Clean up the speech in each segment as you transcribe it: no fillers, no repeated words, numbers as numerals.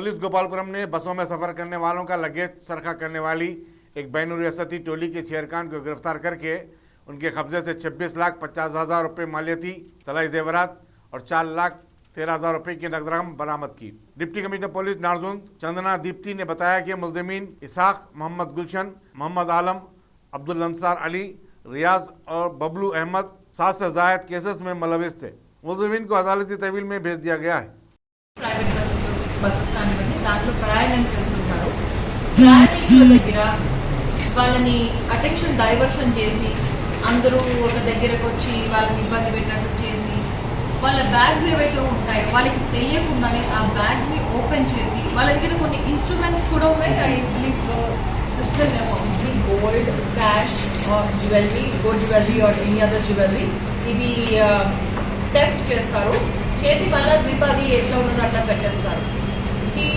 Police Gopalapuram ने बसों में सफर करने वालों का लगेज सरखा करने वाली एक बैनुरियासती टोली के चेयरखान को गिरफ्तार करके उनके कब्जे से 26,50,000 रुपये मालियती तलाई जेवरात और 4,13,000 रुपये की नकद रकम बरामद की। डिप्टी कमिश्नर पुलिस नारजुन चंदना दीप्ति ने बताया कि मुल्जिमीन इसाक, मोहम्मद गुलशन, मोहम्मद आलम, अब्दुल अंसार अली, रियाज और बबलू अहमद 7 से ज़ायद केसेस में मुलविस थे। मुल्जिमीन को अदालती तहवील में भेज दिया गया है। ప్రైవేట్ బస్సెస్ కానివ్వండి, దాంట్లో ప్రయాణం చేస్తుంటారు. ప్రయాణికుల దగ్గర వాళ్ళని అటెన్షన్ డైవర్షన్ చేసి అందరూ ఒక దగ్గరకు వచ్చి వాళ్ళని ఇబ్బంది పెట్టినట్టు చేసి వాళ్ళ బ్యాగ్స్ ఏవైతే ఉంటాయో వాళ్ళకి తెలియకుండానే ఆ బ్యాగ్స్ ని ఓపెన్ చేసి వాళ్ళ దగ్గర కొన్ని ఇన్స్ట్రుమెంట్స్ కూడా ఉన్నాయి. I believe gold, cash, jewellery, gold jewellery or any other jewellery ఇది థెఫ్ట్ చేస్తారు. చేసి మళ్ళీ ద్విపది ఎట్లా ఉన్నదో అట్లా పెట్టేస్తారు. The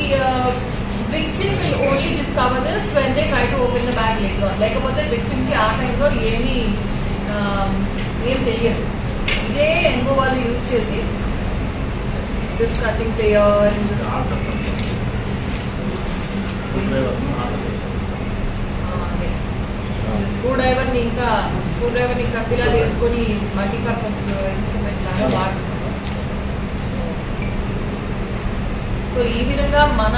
victim will only discover this when they try to open the bag later on. లేకపోతే విక్టిమ్ కి ఆ టైంలో ఏం తెలియదు. ఇదే ఎంగో వాళ్ళు యూజ్ చేసి this cutting player, screw driver ని కత్తిలా వేసుకొని మల్టీపర్పస్ ఇన్స్ట్రుమెంట్ లాగా వాడుతున్నారు. సో ఈ విధంగా మన